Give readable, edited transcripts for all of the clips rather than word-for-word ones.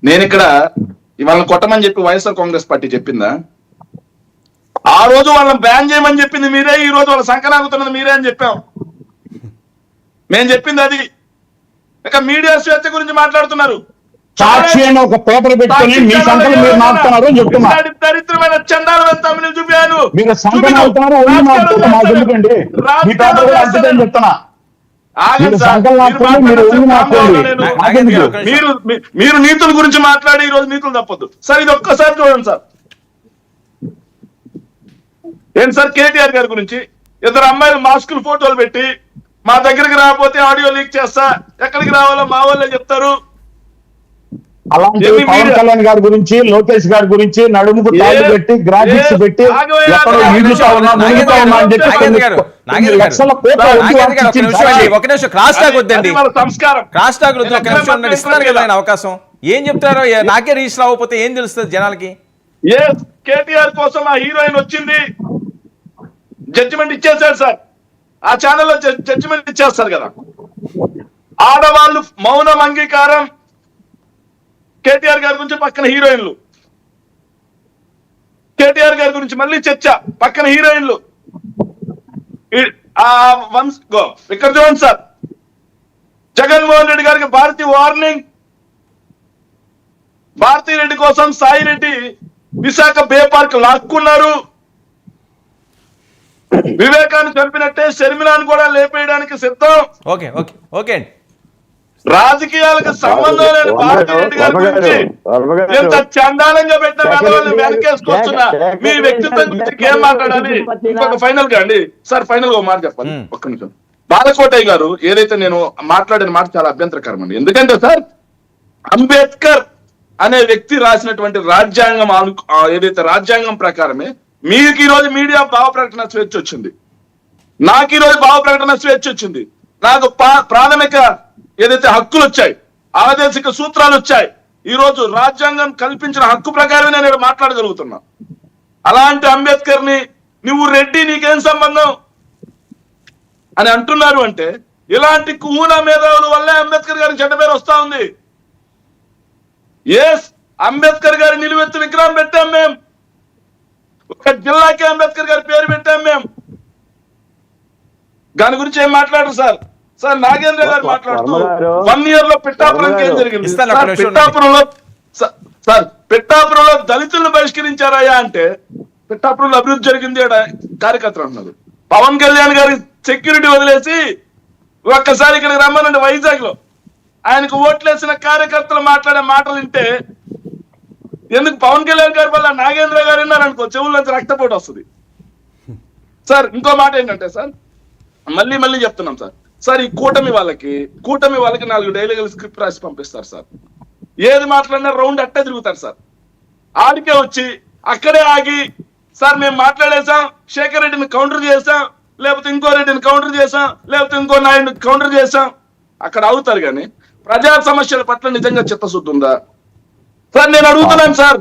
నేను ఇక్కడ వాళ్ళని కొట్టమని చెప్పి వైఎస్ఆర్ కాంగ్రెస్ పార్టీ చెప్పిందా? ఆ రోజు వాళ్ళని బ్యాన్ చేయమని చెప్పింది మీరే, ఈ రోజు వాళ్ళ సంకనాగుతున్నది మీరే అని చెప్పాం. మేము చెప్పింది అది. ఇక మీడియా స్వేచ్ఛ గురించి మాట్లాడుతున్నారు. సాక్షి అని ఒక పేపర్ పెట్టుకొని మీ సంఖ్యలు మీరు నాపుతున్నారు అని చెప్తున్నా. దరిద్రమైన చండాలమైన తమిళ చూపాను. మీరు సంఖ్య నాపుతున్నారు, ఒళ్ళు నాపుతున్నారు, మాకు ఎందుకండి? మీ పేపర్ కూడా అంతేదని చెప్తున్నా. మీరు సంఖ్యలు నాపుకోండి, మీరు ఒళ్ళు నాపుకోండి. మీరు నీతుల గురించి మాట్లాడి ఈ రోజు నీతులు తప్పొద్దు సార్. ఇది ఒక్కసారి చూడండి సార్. ఏంటి సార్ కేటీఆర్ గారి గురించి ఇద్దరు అమ్మాయిలు మాస్కులు ఫోటోలు పెట్టి మా దగ్గరికి రాకపోతే ఆడియో లీక్ చేస్తా, ఎక్కడికి రావాలో మా వాళ్ళే చెప్తారు. అలాంటి పవన్ కళ్యాణ్ గారి గురించి, లోకేష్ గారి గురించి నడుముకు తాళ్ళు పెట్టి గ్రాఫిక్స్ పెట్టి ఎక్కడో ఈడుతా ఉన్నా మునుగుతా ఉన్నా అని చెప్పి లక్షల అవకాశం ఏం చెప్తారో నాకే రిజిస్టర్ అవ్వకపోతే ఏం తెలుస్తుంది జనాలకి? కేటీఆర్ కోసం ఆ హీరోయిన్ వచ్చింది, జడ్జిమెంట్ ఇచ్చేసారు సార్. ఆ ఛానల్లో జడ్జిమెంట్ ఇచ్చేస్తారు కదా. ఆడవాళ్ళు మౌనం అంగీకారం. కేటీఆర్ గారి గురించి పక్కన హీరోయిన్లు, కేటీఆర్ గారి గురించి మళ్ళీ చర్చ, పక్కన హీరోయిన్లు. ఇక్కడ చూడండి సార్, జగన్మోహన్ రెడ్డి గారికి భారతి వార్నింగ్. భారతీ రెడ్డి కోసం సాయి రెడ్డి విశాఖ బే పార్క్ లాక్కున్నారు. వివేకాన్ని చంపినట్టే షర్మిలాను కూడా లేపేయడానికి సిద్ధం. ఓకే ఓకే ఓకే రాజకీయాలకు సంబంధం లేని భారతీ రెడ్డి గారి గురించి ఎంత చండాలంగా పెట్టిన వాళ్ళని వెనకేసుకొస్తున్నా మీ వ్యక్తిత్వం గురించి ఏం మాట్లాడాలి? ఇంకొక ఫైనల్ గా అండి సార్, ఫైనల్ గా మాట చెప్పాలి ఒక్క నిమిషం. బాలకోటయ్య గారు ఏదైతే నేను మాట్లాడిన మాట చాలా అభ్యంతరకరం అండి. ఎందుకంటే సార్, అంబేద్కర్ అనే వ్యక్తి రాసినటువంటి రాజ్యాంగం ఏదైతే రాజ్యాంగం ప్రకారమే మీకు ఈ రోజు మీడియా భావ ప్రకటన స్వేచ్ఛ వచ్చింది, నాకు ఈ రోజు భావ ప్రకటన స్వేచ్ఛ వచ్చింది, నాకు ప్రాథమిక ఏదైతే హక్కులు వచ్చాయి, ఆదేశిక సూత్రాలు వచ్చాయి. ఈ రోజు రాజ్యాంగం కల్పించిన హక్కు ప్రకారమే నేను మాట్లాడగలుగుతున్నా. అలాంటి అంబేద్కర్ ని నువ్వు రెడ్డి నీకేం సంబంధం అని అంటున్నారు అంటే, ఇలాంటి కుహూన మేధావుల వల్లే అంబేద్కర్ గారికి చెడ్డ పేరు వస్తా ఉంది. అంబేద్కర్ గారి నిలువెత్తు విగ్రహం పెట్టాం మేము, ఒక జిల్లాకి అంబేద్కర్ గారి పేరు పెట్టాం మేము. దాని గురించి ఏం మాట్లాడరు సార్. సార్ నాగేంద్ర గారు మాట్లాడుతూ 1 year లో పిఠాపురంకి ఏం జరిగింది? పిఠాపురంలో దళితులను బహిష్కరించారయ్యా అంటే పిఠాపురంలో అభివృద్ధి జరిగింది కార్యకర్తలు అంటున్నారు. పవన్ కళ్యాణ్ గారి సెక్యూరిటీ వదిలేసి ఒక్కసారి ఇక్కడికి రమ్మనండి వైజాగ్ లో. ఆయనకు ఓట్లేసిన కార్యకర్తలు మాట్లాడే మాటలు వింటే ఎందుకు పవన్ కళ్యాణ్ గారి వల్ల నాగేంద్ర గారు విన్నారనుకో చెవుల్లోంచి రక్తపోటు వస్తుంది సార్. ఇంకో మాట ఏంటంటే సార్, మళ్ళీ చెప్తున్నాం సార్, సార్ ఈ కూటమి వాళ్ళకి 4 డైలాగులు స్క్రిప్ట్ రాసి పంపిస్తారు సార్. ఏది మాట్లాడినా రౌండ్ అట్టే తిరుగుతారు సార్. ఆడికే వచ్చి అక్కడే ఆగి సార్ మేము మాట్లాడేసాం, శేఖర్ రెడ్డిని కౌంటర్ చేసాం, లేకపోతే ఇంకో రెడ్డిని కౌంటర్ చేసాం, లేకపోతే ఇంకో నాయుడిని కౌంటర్ చేసాం, అక్కడ అవుతారు. కానీ ప్రజా సమస్యల పట్ల నిజంగా చిత్తశుద్ధి ఉందా సార్? నేను అడుగుతున్నాను సార్.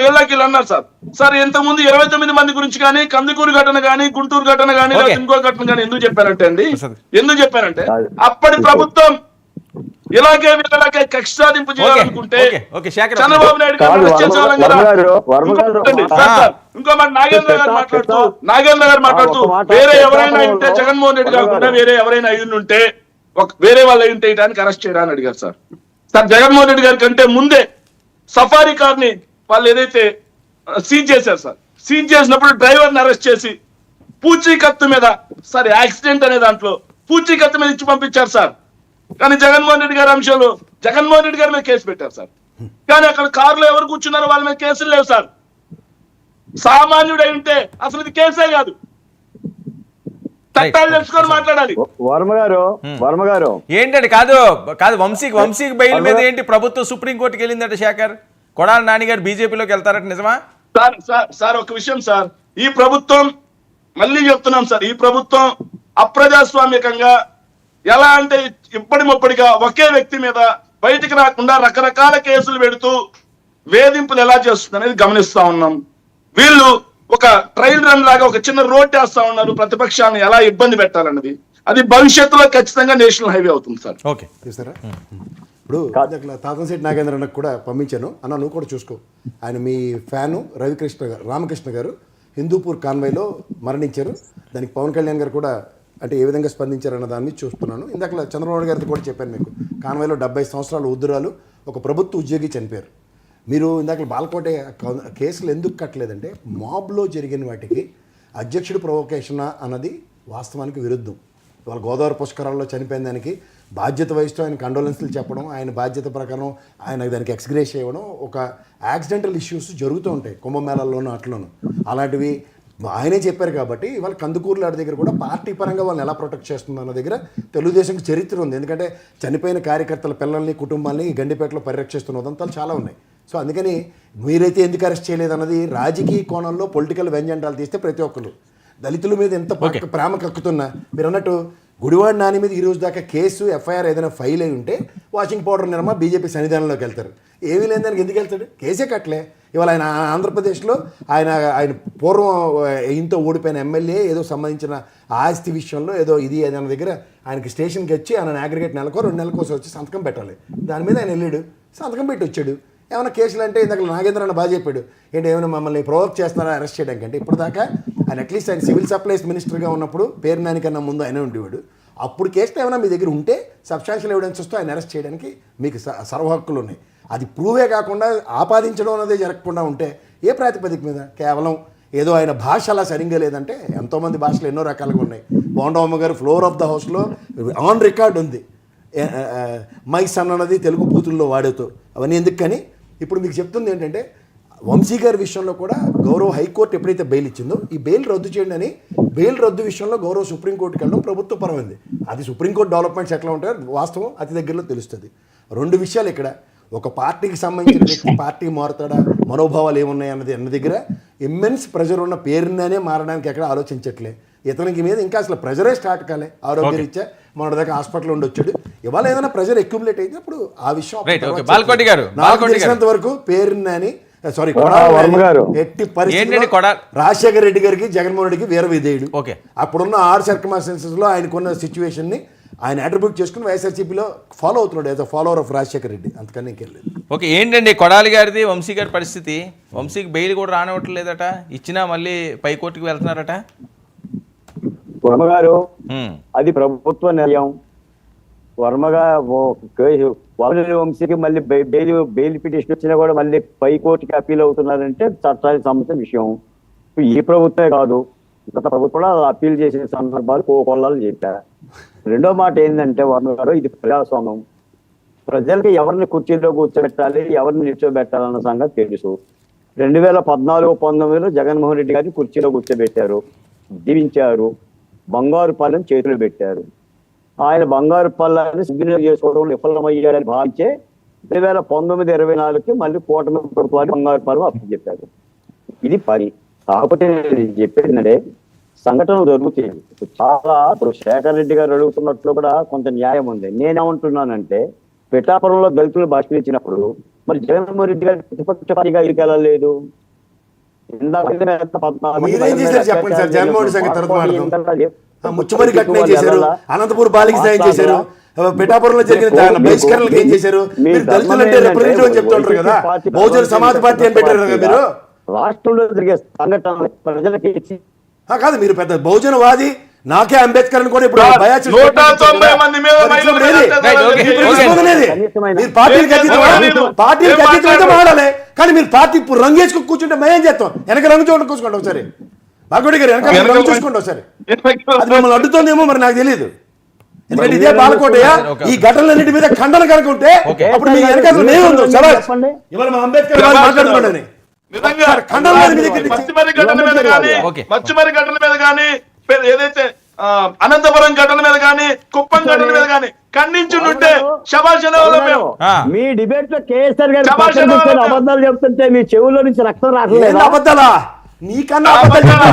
ఎల్లాకిల్ అన్నారు సార్ ఇంతకుముందు 29 మంది గురించి కానీ, కందుకూరు ఘటన కానీ, గుంటూరు ఘటన కానీ, ఇంకో ఘటన కానీ ఎందుకు చెప్పారంటే అప్పటి ప్రభుత్వం ఇలాగే వీళ్ళకే కక్ష సాధింపు చేయాలనుకుంటే చంద్రబాబు నాయుడు గారు ఇంకో మాట నాగేంద్ర గారు మాట్లాడుతూ వేరే ఎవరైనా ఉంటే జగన్మోహన్ రెడ్డి కాకుండా వేరే ఎవరైనా అయి ఉంటే వేరే వాళ్ళు అయి ఉంటే ఇటానికి అరెస్ట్ చేయడానికి అడిగారు సార్. జగన్మోహన్ రెడ్డి గారి కంటే ముందే సఫారీ కార్ ని వాళ్ళు ఏదైతే సీజ్ చేశారు సార్, సీజ్ చేసినప్పుడు డ్రైవర్ ని అరెస్ట్ చేసి పూచీకత్తు మీద సార్, యాక్సిడెంట్ అనే దాంట్లో పూచీకత్తు మీద ఇచ్చి పంపించారు సార్. కానీ జగన్మోహన్ రెడ్డి గారి అంశంలో జగన్మోహన్ రెడ్డి గారి మీద కేసు పెట్టారు సార్. కానీ అక్కడ కారులో ఎవరు కూర్చున్నారో వాళ్ళ మీద కేసులు లేవు సార్. సామాన్యుడు అయి ఉంటే అసలు ఇది కేసే కాదు, చట్టాలు తెలుసుకొని మాట్లాడాలి. వర్మ గారు ఏంటండి? కాదు వంశీకి బెయిల్ మీద ఏంటి ప్రభుత్వం సుప్రీంకోర్టుకి వెళ్ళిందట. శేఖర్ కొడాలి నానిగారు బీజేపీలోకి వెళ్తారట, నిజమా? సార్ ఒక విషయం సార్, ఈ ప్రభుత్వం మళ్ళీ చెప్తున్నాం సార్, ఈ ప్రభుత్వం అప్రజాస్వామికంగా ఎలా అంటే ఇప్పటిగా ఒకే వ్యక్తి మీద బయటికి రాకుండా రకరకాల కేసులు పెడుతూ వేధింపులు ఎలా చేస్తుంది అనేది గమనిస్తా ఉన్నాం. వీళ్ళు ఒక ట్రయల్ రన్ లాగా ఒక చిన్న రోడ్ వేస్తా ఉన్నారు, ప్రతిపక్షాలను ఎలా ఇబ్బంది పెట్టాలన్నది. అది భవిష్యత్తులో ఖచ్చితంగా నేషనల్ హైవే అవుతుంది సార్. ఓకే. ఇప్పుడు తాతంశెట్టి నాగేంద్ర అన్నకు కూడా పంపించాను, అన్న నువ్వు కూడా చూసుకో. ఆయన మీ ఫ్యాను రామకృష్ణ గారు హిందూపూర్ కాన్వాయ్లో మరణించారు. దానికి పవన్ కళ్యాణ్ గారు కూడా అంటే ఏ విధంగా స్పందించారన్న దాన్ని చూస్తున్నాను. ఇందాక చంద్రబాబు గారితో కూడా చెప్పాను మీకు, కాన్వాయ్లో 70 సంవత్సరాల ఉద్దురాలు ఒక ప్రభుత్వ ఉద్యోగి చనిపోయారు. మీరు ఇందాక బాలకోట కేసులు ఎందుకు కట్టలేదంటే మాబ్లో జరిగిన వాటికి అధ్యక్షుడు ప్రొవోకేషన్ అన్నది వాస్తవానికి విరుద్ధం. ఇవాళ గోదావరి పుష్కరాల్లో చనిపోయిన దానికి బాధ్యత వహిస్తూ ఆయన కండోలెన్స్లు చెప్పడం, ఆయన బాధ్యత ప్రకారం ఆయన దానికి ఎక్స్గ్రేస్ చేయడం, ఒక యాక్సిడెంటల్ ఇష్యూస్ జరుగుతూ ఉంటాయి కుంభమేళాల్లోనూ అట్లోనూ. అలాంటివి ఆయనే చెప్పారు కాబట్టి ఇవాళ కందుకూరుల దగ్గర కూడా పార్టీ పరంగా వాళ్ళని ఎలా ప్రొటెక్ట్ చేస్తుంది అన్న దగ్గర తెలుగుదేశంకి చరిత్ర ఉంది. ఎందుకంటే చనిపోయిన కార్యకర్తల పిల్లల్ని కుటుంబాన్ని గండిపేటలో పరిరక్షిస్తున్న ఉదంతాలు చాలా ఉన్నాయి. సో అందుకని మీరైతే ఎందుకు అరెస్ట్ చేయలేదన్నది రాజకీయ కోణంలో పొలిటికల్ వ్యంజెండాలు తీస్తే ప్రతి ఒక్కరు దళితుల మీద ఎంత ప్రేమ కక్కుతున్నా, మీరు అన్నట్టు గుడివాడ నాని మీద ఈ రోజు దాకా కేసు ఎఫ్ఐఆర్ ఏదైనా ఫైల్ అయి ఉంటే వాషింగ్ పౌడర్ నిర్మా బీజేపీ సన్నిధానంలోకి వెళ్తారు. ఏమీ లేని దానికి ఎందుకు వెళ్తాడు? కేసే కట్టలే. ఇవాళ ఆయన ఆంధ్రప్రదేశ్లో ఆయన పూర్వం ఇంతో ఓడిపోయిన ఎమ్మెల్యే ఏదో సంబంధించిన ఆస్తి విషయంలో ఏదో ఇది అన్న దగ్గర ఆయనకి స్టేషన్కి వచ్చి ఆయన అగ్రిగేట్ నెలకో 2 నెలల కోసం వచ్చి సంతకం పెట్టాలి. దాని మీద ఆయన వెళ్ళాడు, సంతకం పెట్టి వచ్చాడు. ఏమైనా కేసులు అంటే ఇందాక నాగేంద్ర అన్న బాగా చెప్పాడు, ఏంటి ఏమైనా మమ్మల్ని ప్రొవోక్ చేస్తున్నారా అరెస్ట్ చేయడానికి అంటే, ఇప్పుడు దాకా ఆయన అట్లీస్ట్ ఆయన సివిల్ సప్లైస్ మినిస్టర్గా ఉన్నప్పుడు పేరు నాని కన్నా ముందు ఆయన ఉండేవాడు. అప్పుడు కేసులు ఏమైనా మీ దగ్గర ఉంటే సబ్స్టాన్షియల్ ఎవిడెన్స్ వస్తూ ఆయన అరెస్ట్ చేయడానికి మీకు సర్వ హక్కులు ఉన్నాయి. అది ప్రూవే కాకుండా ఆపాదించడం అనేది జరగకుండా ఉంటే ఏ ప్రాతిపదిక మీద కేవలం ఏదో ఆయన భాష అలా సరిగ్గా లేదంటే, ఎంతోమంది భాషలు ఎన్నో రకాలుగా ఉన్నాయి. బోండమ్మ గారు ఫ్లోర్ ఆఫ్ ద హౌస్లో ఆన్ రికార్డ్ ఉంది మై సన్ అన్నది తెలుగు బూతుల్లో వాడుతూ, అవన్నీ ఎందుకు. కానీ ఇప్పుడు మీకు చెప్తుంది ఏంటంటే వంశీ గారి విషయంలో కూడా గౌరవ హైకోర్టు ఎప్పుడైతే బెయిల్ ఇచ్చిందో ఈ బెయిల్ రద్దు చేయండి అని, బెయిల్ రద్దు విషయంలో గౌరవ సుప్రీంకోర్టుకి వెళ్ళడం ప్రభుత్వ పరమైంది. అది సుప్రీంకోర్టు డెవలప్మెంట్స్ ఎట్లా ఉంటాయో వాస్తవం అతి దగ్గరలో తెలుస్తుంది. 2 విషయాలు ఇక్కడ, ఒక పార్టీకి సంబంధించిన వ్యక్తి పార్టీ మారుతాడా, మనోభావాలు ఏమున్నాయి అన్న దగ్గర ఇమ్మెన్స్ ప్రెజర్ ఉన్న పేరునే మారడానికి ఎక్కడ ఆలోచించట్లే. ఇతనికి మీద ఇంకా అసలు ప్రెజరే స్టార్ట్ కాలే. ఆరోగ్యరీత్యా మన దగ్గర హాస్పిటల్ ఉండి వచ్చాడు. ఇవాళ ఏదైనా ప్రెజర్ అక్యుములేట్ అయితే అప్పుడు ఆ విషయం నాకు తెలిసినంత వరకు పేరుని సారీ ఎట్టి పరిస్థితుల్లో రాజశేఖర రెడ్డి గారికి జగన్మోహన్ రెడ్డికి వీర విధేయుడు. అప్పుడున్న 6 సర్కమ్స్టాన్సెస్ లో ఆయనకున్న సిచ్యువేషన్ ని ఆయన అట్రిబ్యూట్ చేసుకుని వైఎస్ఆర్సీపీలో ఫాలో అవుతున్నాడు as a follower of Rajasekhara Reddy, అంతకన్నా ఇంకెళ్ళలేదు. ఓకే, ఏంటండి కొడాలి గారిది వంశీ గారి పరిస్థితి? వంశీకి బెయిల్ కూడా రానివ్వట్లేదట, ఇచ్చినా మళ్ళీ పైకోర్టుకి వెళ్తున్నారట. వర్మగారు అది ప్రభుత్వ నిర్ణయం. వర్మగా వంశీకి మళ్ళీ బెయిల్ పిటిషన్ వచ్చినా కూడా మళ్ళీ పైకోర్టుకి అప్పీల్ అవుతున్నారంటే చట్టానికి సంబంధించిన విషయం. ఈ ప్రభుత్వమే కాదు, గత ప్రభుత్వం అప్పీల్ చేసిన సందర్భాలు కోకొల్లాలు చెప్పారు. రెండో మాట ఏంటంటే వర్మ గారు, ఇది ప్రజాస్వామ్యం. ప్రజలకి ఎవరిని కుర్చీలో కూర్చోబెట్టాలి, ఎవరిని నిల్చోబెట్టాలన్న సంగతి తెలుసు. 2014-19లో జగన్మోహన్ రెడ్డి గారిని కుర్చీలో కూర్చోబెట్టారు, దీవించారు, బంగారు పళ్ళని చేతులు పెట్టారు. ఆయన బంగారు పళ్ళని సద్వినియోగం చేసుకోవడం విఫలమయ్యారని భావించే 2019-24కి మళ్ళీ కూటమి ప్రభుత్వానికి బంగారు పళ్ళు అప్పచెప్పారు. ఇది పని. కాకపోతే నేను చెప్పేది సంఘటనలు జరుగుతాయి చాలా. ఇప్పుడు శేఖర్ రెడ్డి గారు అడుగుతున్నట్లు కూడా కొంత న్యాయం ఉంది. నేనేమంటున్నానంటే పిఠాపురంలో దళితులు బహిష్కరించినప్పుడు మరి జగన్మోహన్ రెడ్డి గారు ప్రతిపక్ష పార్టీగా ఇరికి వెళ్ళలేదు. ముచ్చుమరి ఘటన చేశారు, అనంతపూర్ బాలిక సాయం చేశారు, పిఠాపురంలో జరిగిన బహిష్కరణలకు ఏం చేశారు? మీరు దళితులు అంటే రిప్రజెంటేటివ్ అని చెప్తుంటారు కదా, బహుజన సమాజ్ పార్టీ అని పెట్టారు కదా మీరు. రాష్ట్రంలో జరిగే సంఘటనలు ప్రజలకి కాదు, మీరు పెద్ద బహుజనవాది. నాకే అంబేద్కర్ కూడా ఇప్పుడు పార్టీకి అతీతమైతే మాడాలి. కానీ మీరు పార్టీ ఇప్పుడు రంగు వేసుకుని కూర్చుంటే మేమేం చేస్తాం? వెనక రంగు చూడండి, కూర్చోండి ఒకసారి. బాగుడి గారు వెనక రంగు చూసుకోండి ఒకసారి. అది మిమ్మల్ని అడ్డుతోందేమో మరి నాకు తెలియదు. ఎందుకంటే ఇదే బాలకోటయ్య. ఈ ఘటనలన్నింటి మీద ఖండన కనుక ఉంటే అప్పుడు మీ వెనక మేముందో చెప్పండి. ఇవాళ మా అంబేద్కర్ మాట్లాడుకోండి. మచ్చుమరి ఘటన మీద కానీ, ఏదైతే అనంతపురం ఘటన మీద కానీ, కుప్పం ఘటన మీద కానీ ఖండించుంటే మీ డిబేట్ లో కేసీఆర్ గారు అబద్ధాలు చెప్తుంటే మీ చెవుల్లో నుంచి రక్తం రావట్లేదు. అబద్ధాలా? నీకన్నా అబద్ధాలు